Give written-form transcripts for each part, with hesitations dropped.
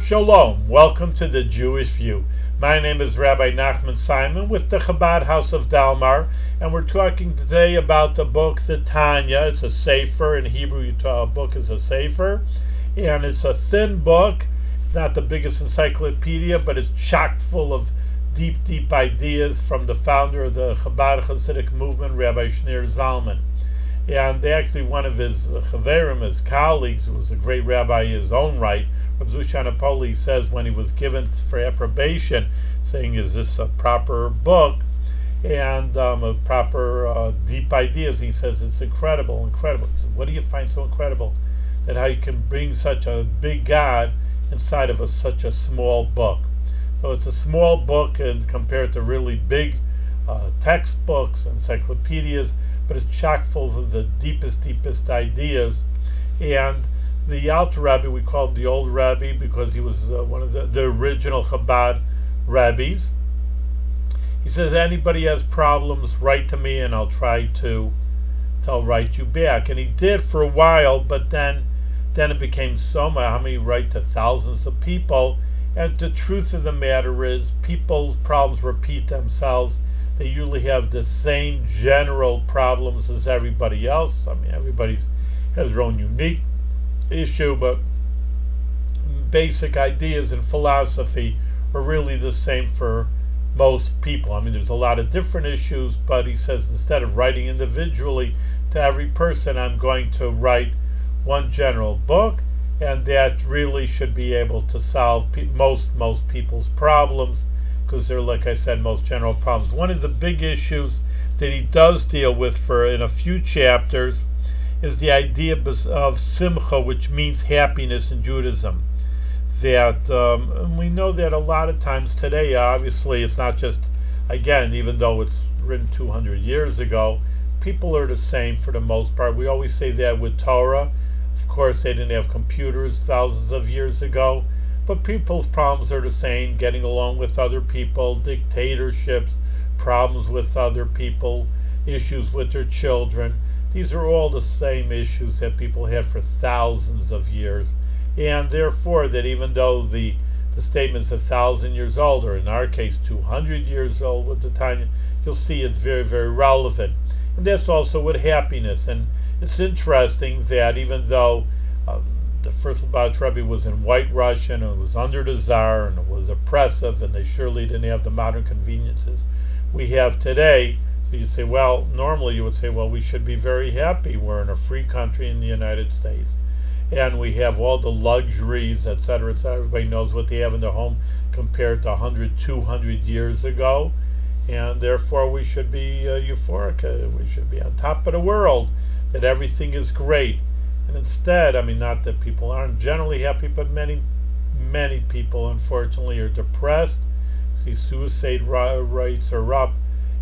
Shalom, welcome to the Jewish View. My name is Rabbi Nachman Simon with the Chabad House of Dalmar, and we're talking today about the book, the Tanya. It's a sefer. In Hebrew, a book is a sefer, and it's a thin book. It's not the biggest encyclopedia, but it's chock full of deep ideas from the founder of the Chabad Hasidic movement, Rabbi Shneur Zalman. And actually one of his chaverim, his colleagues, who was a great rabbi in his own right, Rabbi Zushan Apoli, says when he was given for approbation, saying, is this a proper book? And a proper deep ideas. He says, it's incredible. He said, what do you find so incredible? That how you can bring such a big God inside of such a small book. So it's a small book and compared to really big textbooks, encyclopedias, but it's chock full of the deepest ideas. And the Alter Rabbi, we call him the Old Rabbi because he was one of the original Chabad rabbis. He says, anybody has problems, write to me and I'll write you back. And he did for a while, but then it became so much. How many write to thousands of people? And the truth of the matter is, people's problems repeat themselves. They usually have the same general problems as everybody else. I mean, everybody has their own unique issue, but basic ideas and philosophy are really the same for most people. I mean, there's a lot of different issues, but he says instead of writing individually to every person, I'm going to write one general book, and that really should be able to solve most people's problems, because they're, like I said, most general problems. One of the big issues that he does deal with in a few chapters is the idea of simcha, which means happiness in Judaism. That we know that a lot of times today, obviously, it's not just, again, even though it's written 200 years ago, people are the same for the most part. We always say that with Torah. Of course, they didn't have computers thousands of years ago, but people's problems are the same: getting along with other people, dictatorships, problems with other people, issues with their children. These are all the same issues that people had for thousands of years. And therefore, that even though the statement's 1,000 years old, or in our case 200 years old with the Tanya, you'll see it's very, very relevant. And that's also with happiness. And it's interesting that even though the first Lubavitch Rebbe was in White Russia and it was under the Tsar and it was oppressive, and they surely didn't have the modern conveniences we have today. So you'd say, well, normally you would say, well, we should be very happy. We're in a free country in the United States, and we have all the luxuries, etc., etc. Everybody knows what they have in their home compared to 100, 200 years ago, and therefore we should be euphoric. We should be on top of the world, that everything is great. And instead, I mean, not that people aren't generally happy, but many people, unfortunately, are depressed. See, suicide rates are up,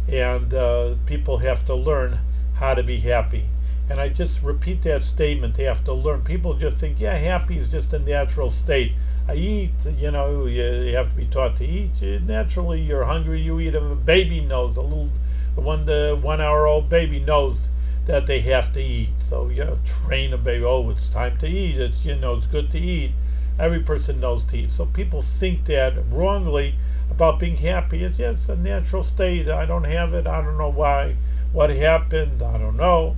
and people have to learn how to be happy. And I just repeat that statement: they have to learn. People just think, yeah, happy is just a natural state. I eat, you have to be taught to eat. Naturally, you're hungry, you eat. A baby knows, a little 1 hour old baby knows that they have to eat. So train a baby, it's time to eat, it's it's good to eat. Every person knows to eat. So people think that wrongly about being happy. It's a natural state. I don't have it, I don't know why, what happened, I don't know.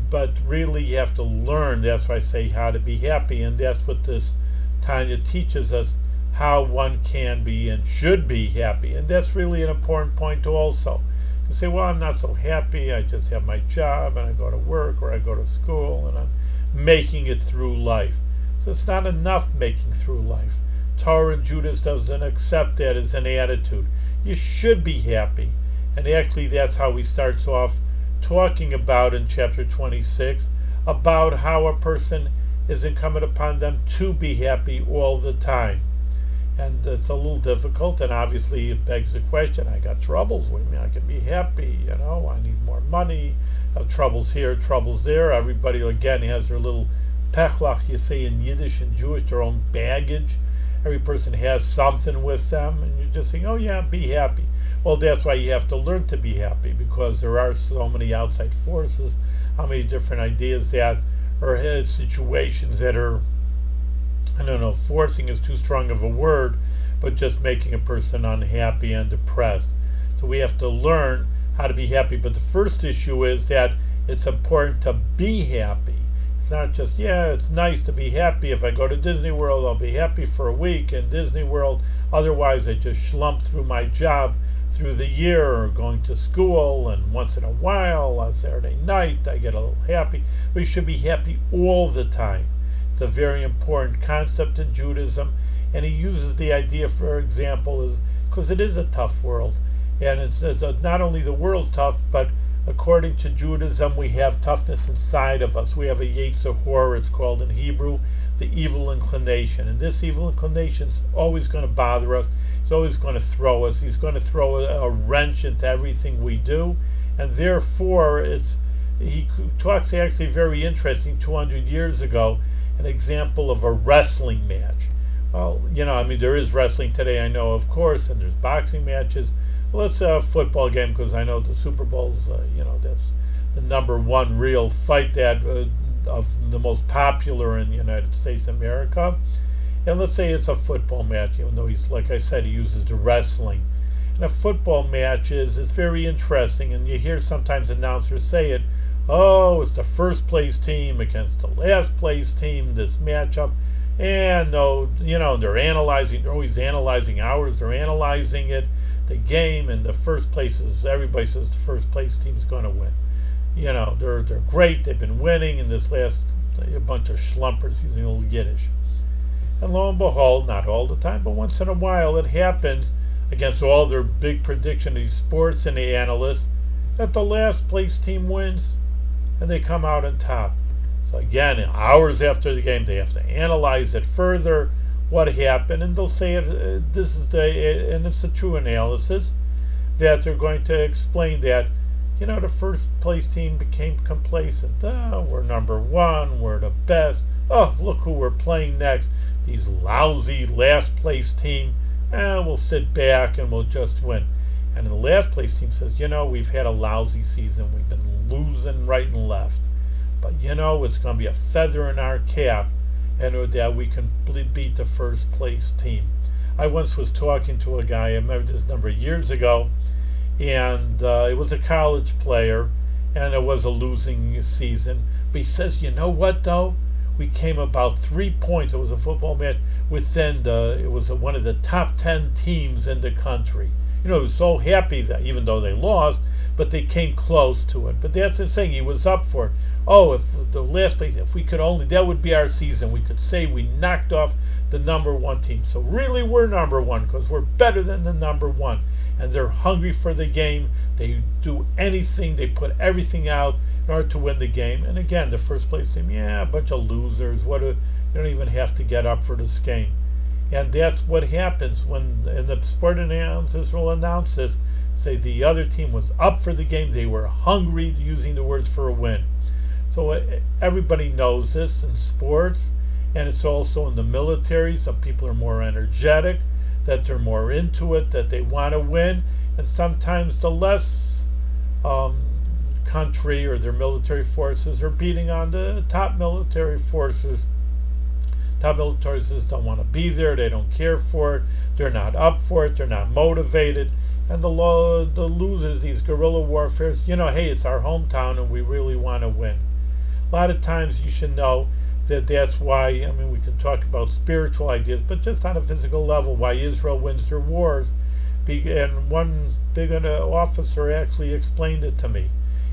But really you have to learn. That's why I say how to be happy, and that's what this Tanya teaches us, how one can be and should be happy. And that's really an important point also. You say, well, I'm not so happy, I just have my job and I go to work or I go to school and I'm making it through life. So it's not enough making through life. Torah and Judaism doesn't accept that as an attitude. You should be happy. And actually that's how he starts off talking about in chapter 26, about how a person is incumbent upon them to be happy all the time. And it's a little difficult, and obviously it begs the question, I got troubles with me, I can be happy, I need more money, I have troubles here, troubles there. Everybody, again, has their little pechlach, you say in Yiddish and Jewish, their own baggage. Every person has something with them, and you're just saying, oh yeah, be happy. Well, that's why you have to learn to be happy, because there are so many outside forces, how many different ideas that, or situations that are I don't know, forcing is too strong of a word, but just making a person unhappy and depressed. So we have to learn how to be happy. But the first issue is that it's important to be happy. It's not just, yeah, it's nice to be happy. If I go to Disney World, I'll be happy for a week in Disney World. Otherwise, I just schlump through my job through the year or going to school, and once in a while, on Saturday night, I get a little happy. We should be happy all the time. It's a very important concept in Judaism, and he uses the idea, for example, because it is a tough world, and it's not only the world's tough, but according to Judaism, we have toughness inside of us. We have a Yetzer Hara, it's called in Hebrew, the evil inclination. And this evil inclination is always going to bother us. He's always going to throw us. He's going to throw a wrench into everything we do. And therefore, he talks actually very interesting 200 years ago, an example of a wrestling match. Well, there is wrestling today, I know, of course, and there's boxing matches. Let's say a football game, because I know the Super Bowl's, that's the number one real fight that of the most popular in the United States of America. And let's say it's a football match, even though like I said, he uses the wrestling. And a football match it's very interesting, and you hear sometimes announcers say it, oh, it's the first place team against the last place team, this matchup. And no, they're always analyzing hours, they're analyzing it, the game, and the first place everybody says the first place team's going to win. They're great, they've been winning in this last, a bunch of schlumpers using old Yiddish. And lo and behold, not all the time, but once in a while it happens, against all their big prediction of these sports and the analysts, that the last place team wins, and they come out on top. So again, hours after the game, they have to analyze it further, what happened, and they'll say and it's a true analysis, that they're going to explain that, the first place team became complacent. Oh, we're number one, we're the best. Oh, look who we're playing next. These lousy last place team. We'll sit back and we'll just win. And the last place team says, we've had a lousy season. We've been losing right and left. But it's going to be a feather in our cap, and that we can beat the first place team. I once was talking to a guy, I remember this number of years ago, and it was a college player, and it was a losing season. But he says, you know what though? We came about 3 points. It was a football match within it was one of the top 10 teams in the country. He was so happy that even though they lost, but they came close to it. But that's the thing, he was up for it. Oh, if the last place, if we could only, that would be our season. We could say we knocked off the number one team. So really we're number one because we're better than the number one. And they're hungry for the game. They do anything. They put everything out in order to win the game. And again, the first place team, a bunch of losers. You don't even have to get up for this game. And that's what happens when in the sport announcers will announce this. Say the other team was up for the game. They were hungry, using the words for a win. So everybody knows this in sports, and it's also in the military. Some people are more energetic, that they're more into it, that they want to win. And sometimes the less country or their military forces are beating on the top military forces. Top military forces don't want to be there. They don't care for it. They're not up for it. They're not motivated. And the losers, these guerrilla warfares, hey, it's our hometown and we really want to win. A lot of times you should know that that's why, we can talk about spiritual ideas, but just on a physical level, why Israel wins their wars. And one big officer actually explained it to me.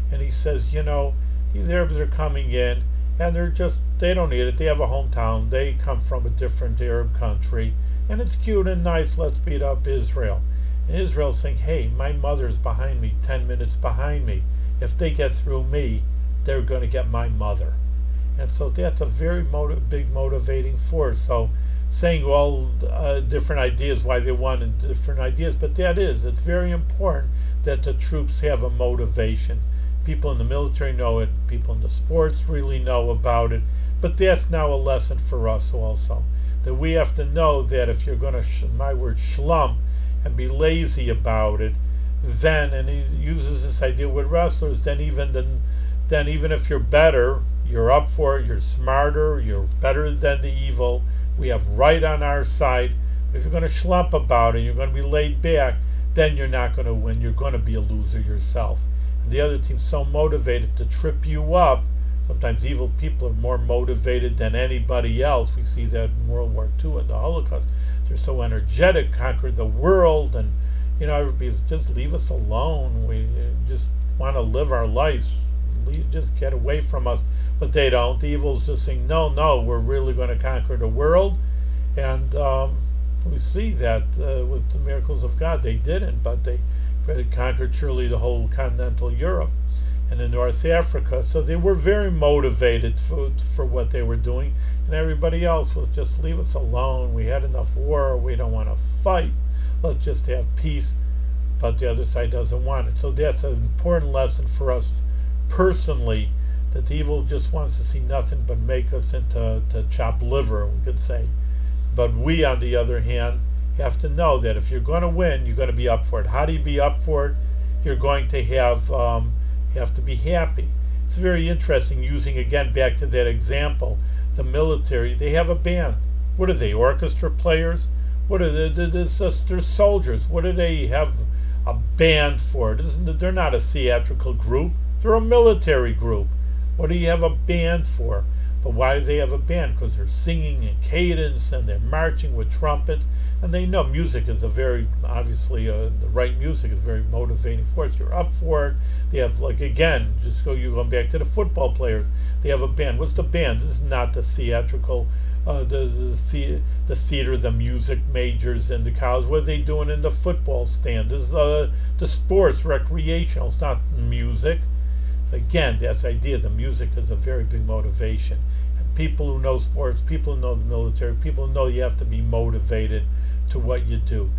And he says, these Arabs are coming in and they don't need it. They have a hometown. They come from a different Arab country. And it's cute and nice. Let's beat up Israel. And Israel's saying, hey, my mother's behind me, 10 minutes behind me. If they get through me, they're going to get my mother. And so that's a very big motivating force. So saying all different ideas, why they wanted different ideas, but it's very important that the troops have a motivation. People in the military know it, people in the sports really know about it, but that's now a lesson for us also. That we have to know that if you're going to, schlump, and be lazy about it, then, and he uses this idea with wrestlers, then even if you're better, you're up for it, you're smarter, you're better than the evil, We have right on our side. If you're going to schlump about it, you're going to be laid back, then you're not going to win. You're going to be a loser yourself. And the other team's so motivated to trip you up. Sometimes evil people are more motivated than anybody else. We see that in World War II and the Holocaust. They're so energetic, conquer the world, and everybody's just leave us alone. We just want to live our lives. Just get away from us. But they don't. The evil's just saying, no, we're really going to conquer the world. And we see that with the miracles of God. They didn't, but they conquered surely the whole continental Europe and in North Africa. So they were very motivated for what they were doing. And everybody else was just leave us alone. We had enough war. We don't want to fight. Let's just have peace. But the other side doesn't want it. So that's an important lesson for us personally, that the evil just wants to see nothing but make us into chopped liver, we could say. But we, on the other hand, have to know that if you're going to win, you're going to be up for it. How do you be up for it? You're going to have to be happy. It's very interesting, using again back to that example, the military, they have a band. What are they, orchestra players? What are they? They're soldiers. What do they have a band for? They're not a theatrical group. They're a military group. What do you have a band for? But why do they have a band? Because they're singing in cadence and they're marching with trumpets. And they know music is the right music is a very motivating force. You're up for it. They have, you're going back to the football players. They have a band. What's the band? This is not the theatrical, the theater, the music majors in the college. What are they doing in the football stand? This is the sports, recreational. It's not music. So again, that's the idea. The music is a very big motivation. And people who know sports, people who know the military, people who know you have to be motivated to what you do.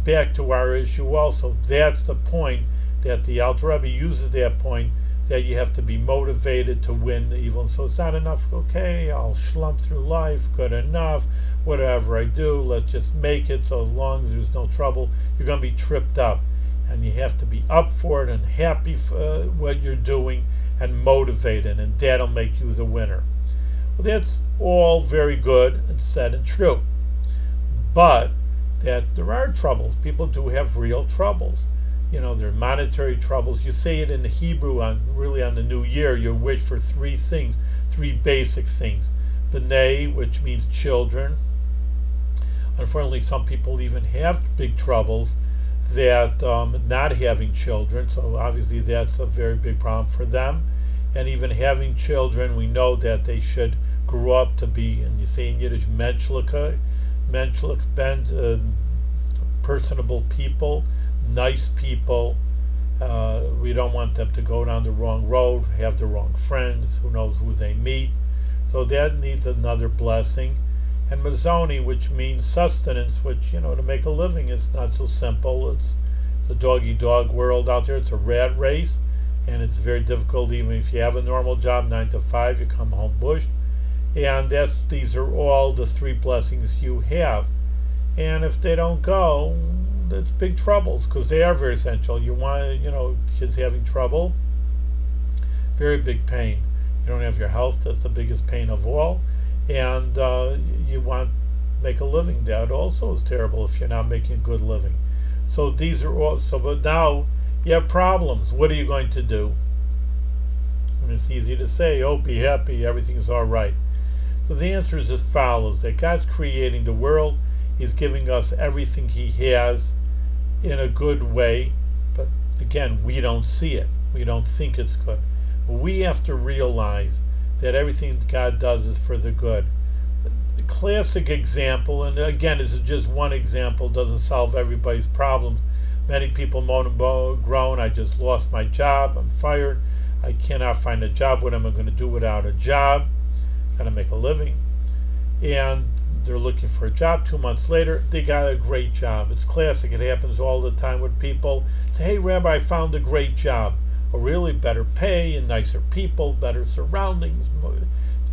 Back to our issue also, that's the point that the Alter Rebbe uses, that point that you have to be motivated to win the evil. And so it's not enough, okay, I'll schlump through life, good enough, whatever I do, let's just make it, so long as there's no trouble. You're going to be tripped up. And you have to be up for it and happy for what you're doing and motivated, and that'll make you the winner. Well, that's all very good and said and true. But that there are troubles. People do have real troubles. There are monetary troubles. You say it in the Hebrew on the New Year. You wish for three things, three basic things. B'nai, which means children. Unfortunately, some people even have big troubles that not having children, so obviously that's a very big problem for them. And even having children, we know that they should grow up to be, and you say in Yiddish, menschlich, personable people, nice people. We don't want them to go down the wrong road, have the wrong friends, who knows who they meet. So that needs another blessing. And Mazzoni, which means sustenance, which, to make a living is not so simple. It's the dog-eat-dog world out there. It's a rat race, and it's very difficult even if you have a normal job, 9 to 5, you come home bushed. And these are all the three blessings you have. And if they don't go, it's big troubles, because they are very essential. You want, kids having trouble, very big pain. You don't have your health, that's the biggest pain of all. And you want to make a living. That also is terrible if you're not making a good living. So these are all. But now you have problems. What are you going to do? And it's easy to say, be happy, everything's all right. So the answer is as follows: that God's creating the world. He's giving us everything He has in a good way. But again, we don't see it. We don't think it's good. We have to realize that everything God does is for the good. The classic example, and again, this is just one example, doesn't solve everybody's problems. Many people moan and groan, I just lost my job, I'm fired, I cannot find a job. What am I going to do without a job? Got to make a living. And they're looking for a job. 2 months later, they got a great job. It's classic. It happens all the time with people. Say, hey, Rabbi, I found a great job. A really better pay and nicer people, better surroundings,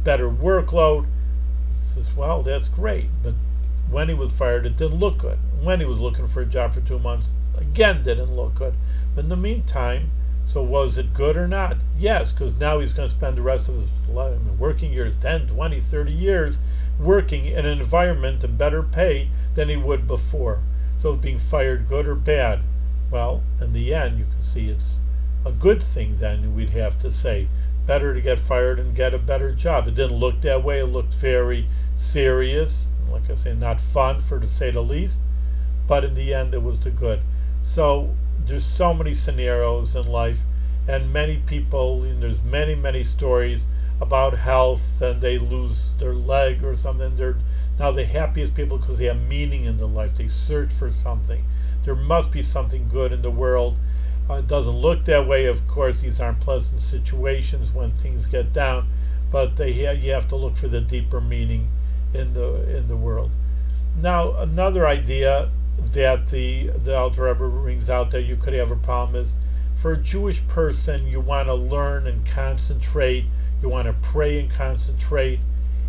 better workload. He says, well, that's great. But when he was fired, it didn't look good. When he was looking for a job for 2 months, again, didn't look good. But in the meantime, so was it good or not? Yes, because now he's going to spend the rest of his life, working years, 10, 20, 30 years, working in an environment and better pay than he would before. So being fired good or bad? Well, in the end, you can see it's a good thing then, we'd have to say. Better to get fired and get a better job. It didn't look that way. It looked very serious. Like I say, not fun, to say the least. But in the end, it was the good. So there's so many scenarios in life, and many people, and there's many stories about health, and they lose their leg or something. They're now the happiest people because they have meaning in their life. They search for something. There must be something good in the world. It doesn't look that way. Of course, these aren't pleasant situations when things get down, but you have to look for the deeper meaning in the world. Now, another idea that the Alter Rebbe brings out that you could have a problem is, for a Jewish person, you want to learn and concentrate. You want to pray and concentrate.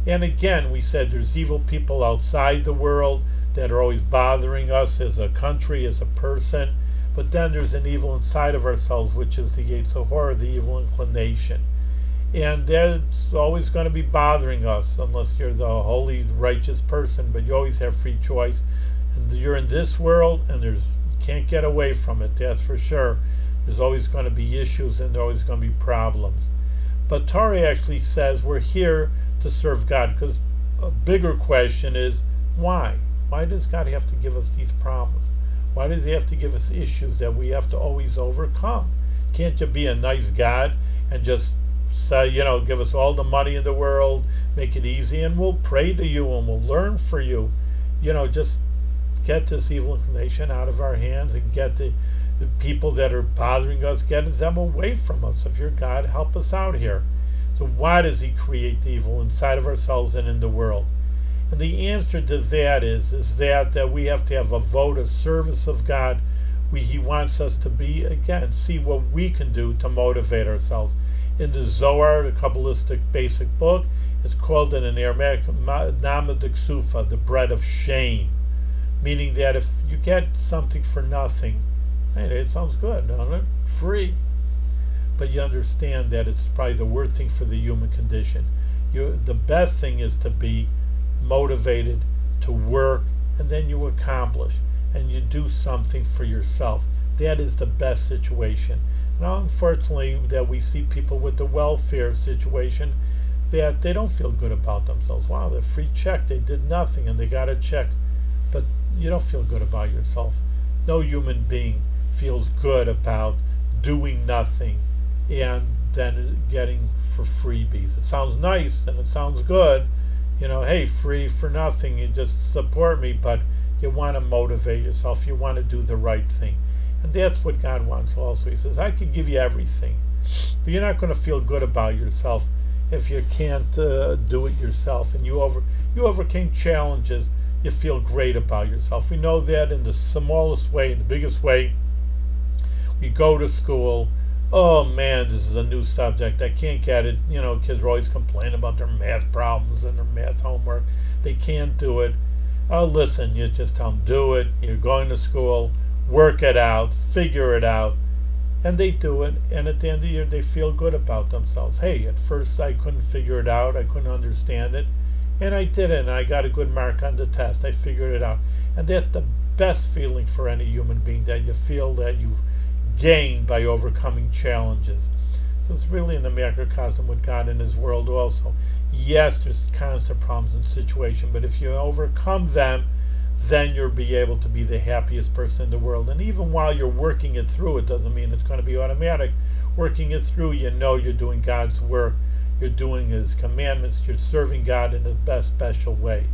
And again, we said there's evil people outside the world that are always bothering us as a country, as a person. But then there's an evil inside of ourselves, which is the Yetzer Hara, the evil inclination. And that's always going to be bothering us unless you're the holy, righteous person, but you always have free choice. And you're in this world, and you can't get away from it, that's for sure. There's always going to be issues, and there's always going to be problems. But Torah actually says we're here to serve God, because a bigger question is, why? Why does God have to give us these problems? Why does he have to give us issues that we have to always overcome? Can't you be a nice God and just say, give us all the money in the world, make it easy, and we'll pray to you and we'll learn for you. Just get this evil inclination out of our hands and get the people that are bothering us, get them away from us. If you're God, help us out here. So why does he create the evil inside of ourselves and in the world? And the answer to that is that we have to have a vote of service of God. He wants us to be, again, see what we can do to motivate ourselves. In the Zohar, the Kabbalistic basic book, it's called in an Aramaic, Nama de Ksufa, the bread of shame. Meaning that if you get something for nothing, hey, it sounds good, doesn't it? Free. But you understand that it's probably the worst thing for the human condition. The best thing is to be motivated to work, and then you accomplish and you do something for yourself. That is the best situation. Now, unfortunately, that we see people with the welfare situation that they don't feel good about themselves. Wow, the free check, they did nothing and they got a check, but you don't feel good about yourself. No human being feels good about doing nothing and then getting for freebies. It sounds nice and it sounds good. Hey, free for nothing, you just support me, but you want to motivate yourself, you want to do the right thing. And that's what God wants also. He says, I can give you everything, but you're not going to feel good about yourself if you can't do it yourself. And you overcame challenges, you feel great about yourself. We know that in the smallest way, in the biggest way. We go to school, oh man, this is a new subject, I can't get it. Kids are always complaining about their math problems and their math homework. They can't do it. Oh, listen, you just tell them, do it. You're going to school, work it out, figure it out. And they do it, and at the end of the year, they feel good about themselves. Hey, at first I couldn't figure it out, I couldn't understand it, and I did it, and I got a good mark on the test. I figured it out. And that's the best feeling for any human being, that you feel that you've gained by overcoming challenges. So it's really in the macrocosm with God and his world also. Yes, there's constant problems and situations, but if you overcome them, then you'll be able to be the happiest person in the world. And even while you're working it through, it doesn't mean it's going to be automatic. Working it through, you're doing God's work, you're doing his commandments, you're serving God in the best special way.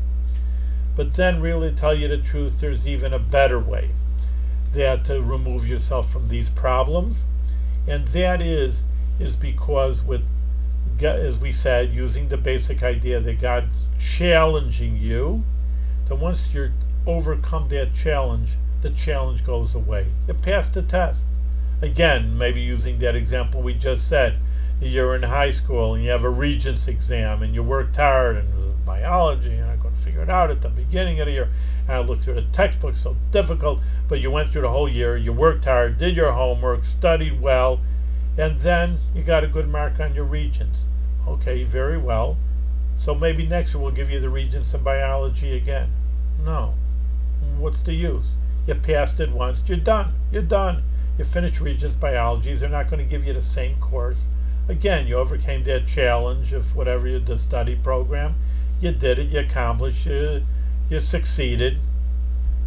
But then, really, to tell you the truth, there's even a better way, that to remove yourself from these problems. And that is because, with, as we said, using the basic idea that God's challenging you, that once you're overcome that challenge, the challenge goes away. You pass the test. Again, maybe using that example we just said, you're in high school and you have a Regents exam and you worked hard in biology and I couldn't figure it out at the beginning of the year. And I looked through the textbook, so difficult, but you went through the whole year, you worked hard, did your homework, studied well, and then you got a good mark on your Regents. Okay, very well. So maybe next year we'll give you the Regents in biology again. No. What's the use? You passed it once, you're done. You're done. You finished Regents biology. They're not going to give you the same course. Again, you overcame that challenge of whatever the study program. You did it, you accomplished, you succeeded.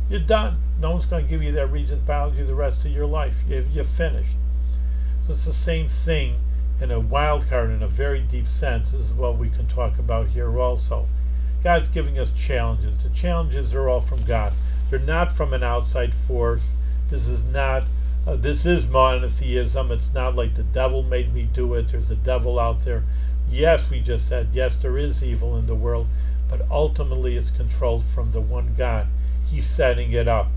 You're done. No one's going to give you that Regents biology the rest of your life. You're finished. So it's the same thing in a wild card in a very deep sense. This is what we can talk about here also. God's giving us challenges. The challenges are all from God. They're not from an outside force. This is monotheism. It's not like the devil made me do it. There's a devil out there. Yes, we just said, yes, there is evil in the world, but ultimately it's controlled from the one God. He's setting it up.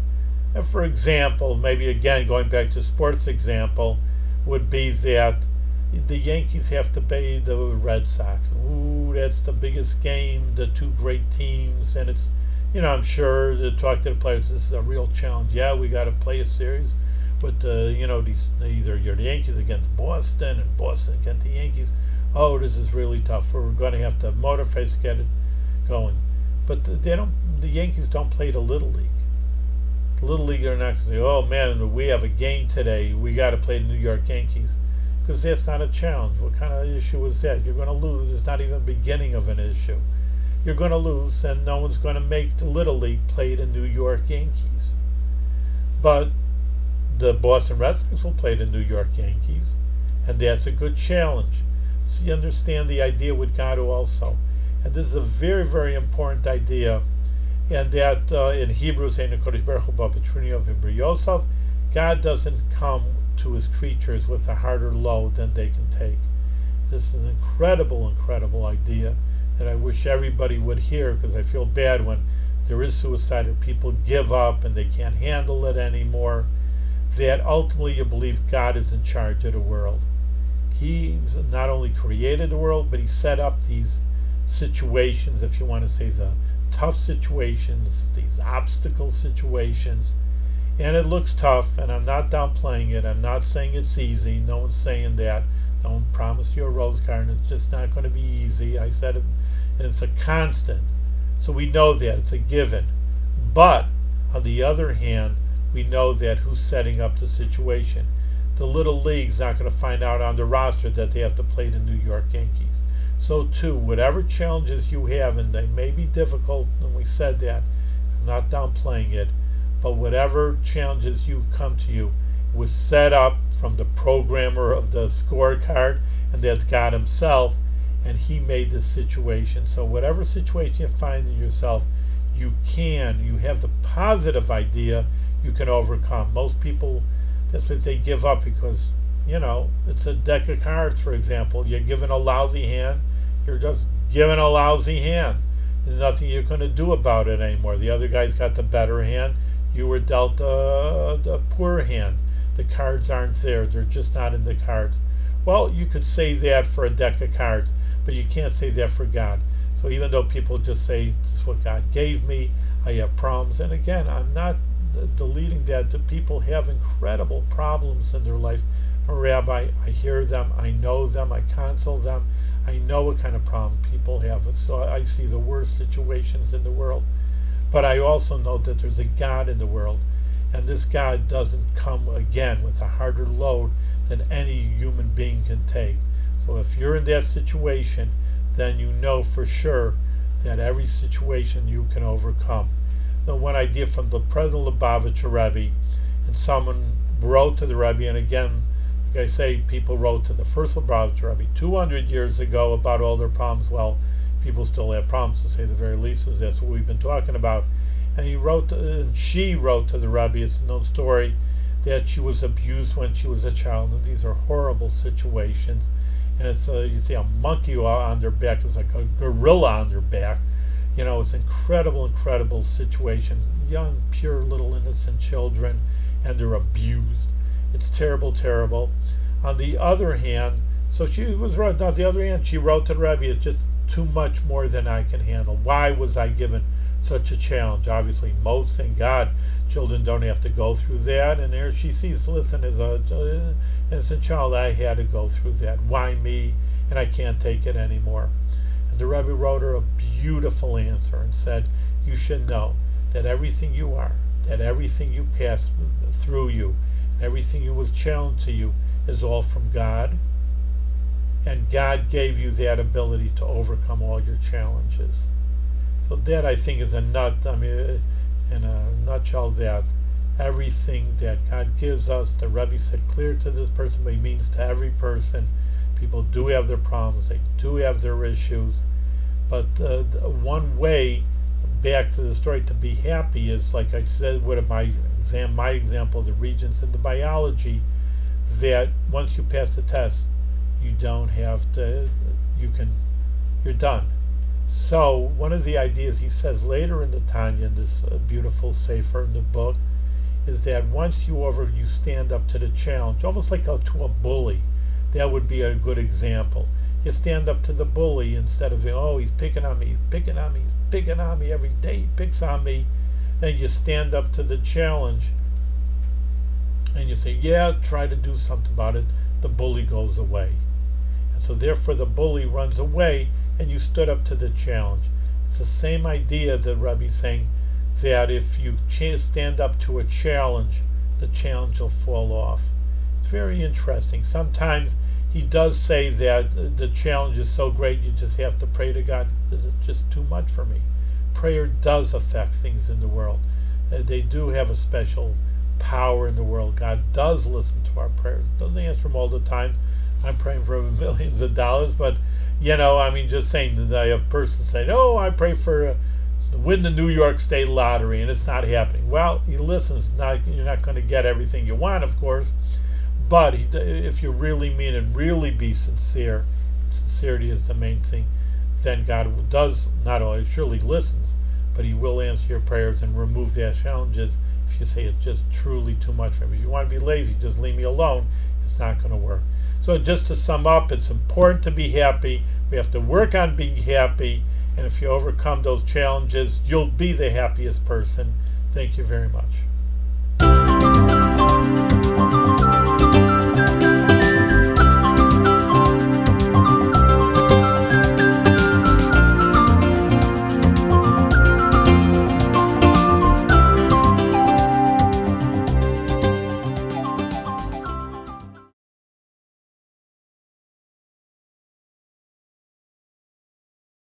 And for example, maybe again, going back to sports example, would be that the Yankees have to play the Red Sox. Ooh, that's the biggest game, the two great teams, and it's, I'm sure to talk to the players, this is a real challenge. Yeah, we got to play a series with either you're the Yankees against Boston and Boston against the Yankees. Oh, this is really tough. We're going to have to motivate to get it going. But the Yankees don't play the Little League. The Little League are not going to say, oh man, we have a game today. We got to play the New York Yankees. Because that's not a challenge. What kind of issue is that? You're going to lose. It's not even the beginning of an issue. You're going to lose, and no one's going to make the Little League play the New York Yankees. But the Boston Red Sox will play the New York Yankees, and that's a good challenge. So you understand the idea with God also. And this is a very, very important idea. And that in Hebrews, God doesn't come to his creatures with a harder load than they can take. This is an incredible, incredible idea that I wish everybody would hear, because I feel bad when there is suicide or people give up and they can't handle it anymore. That ultimately you believe God is in charge of the world. He's not only created the world, but he set up these situations, if you want to say the tough situations, these obstacle situations. And it looks tough, and I'm not downplaying it. I'm not saying it's easy. No one's saying that. No one promised you a rose garden. It's just not going to be easy. I said it, it's a constant. So we know that. It's a given. But, on the other hand, we know that who's setting up the situation. The Little League's not going to find out on the roster that they have to play the New York Yankees. So too, whatever challenges you have, and they may be difficult, and we said that, I'm not downplaying it, but whatever challenges you come to you was set up from the programmer of the scorecard, and that's God himself, and he made this situation. So whatever situation you find in yourself, you have the positive idea you can overcome. Most people, that's what they give up, because it's a deck of cards. For example, you're given a lousy hand, you're just given a lousy hand. There's nothing you're going to do about it anymore. The other guy's got the better hand, you were dealt a poor hand. The cards aren't there, they're just not in the cards. Well, you could say that for a deck of cards, but you can't say that for God. So even though people just say, this is what God gave me, I have problems, and again, I'm not deleting that. The people have incredible problems in their life. I'm a rabbi, I hear them, I know them, I counsel them, I know what kind of problem people have, and so I see the worst situations in the world. But I also know that there's a God in the world, and this God doesn't come again with a harder load than any human being can take. So if you're in that situation, then you know for sure that every situation you can overcome. Now, one idea from the President Lubavitcher Rebbe, and someone wrote to the Rebbe, and again, like I say, people wrote to the first Lubavitcher Rebbe 200 years ago about all their problems. Well, people still have problems, to say the very least, as that's what we've been talking about. And she wrote to the Rebbe, it's a known story, that she was abused when she was a child. And these are horrible situations. And it's you see a monkey on their back, it's like a gorilla on their back. It's an incredible, incredible situation. Young, pure, little innocent children, and they're abused. It's terrible, terrible. On the other hand, so she was right. On the other hand, she wrote to the Rebbe, it's just too much more than I can handle. Why was I given such a challenge? Obviously, most, thank God, children don't have to go through that. And there she sees, listen, as a innocent child, I had to go through that. Why me? And I can't take it anymore. And the Rebbe wrote her a beautiful answer and said, you should know that everything you are, that everything you pass through you, everything you was challenged to you is all from God. And God gave you that ability to overcome all your challenges. So that, I think, is in a nutshell, that everything that God gives us, the Rebbe said clear to this person, but he means to every person. People do have their problems, they do have their issues, but one way, back to the story, to be happy is, like I said with my example, the regents in the biology, that once you pass the test, you don't have to, you're done. So one of the ideas he says later in the Tanya, in this beautiful sefer in the book, is that once you stand up to the challenge, almost like to a bully. That would be a good example. You stand up to the bully instead of, oh, he's picking on me, he's picking on me, he's picking on me every day, he picks on me. Then you stand up to the challenge and you say, yeah, try to do something about it. The bully goes away. And so therefore the bully runs away and you stood up to the challenge. It's the same idea that Rabbi's saying, that if you stand up to a challenge, the challenge will fall off. It's very interesting. Sometimes he does say that the challenge is so great you just have to pray to God, it's just too much for me. Prayer does affect things in the world. They do have a special power in the world. God does listen to our prayers. Doesn't answer them all the time. I'm praying for millions of dollars, but just saying that I have persons saying, oh, I pray for win the New York State lottery, and it's not happening. Well, he listens. You're not going to get everything you want, of course, but if you really mean it, really be sincere, sincerity is the main thing, then God does not only surely listens, but he will answer your prayers and remove their challenges if you say it's just truly too much for me. If you want to be lazy, just leave me alone. It's not going to work. So just to sum up, it's important to be happy. We have to work on being happy. And if you overcome those challenges, you'll be the happiest person. Thank you very much.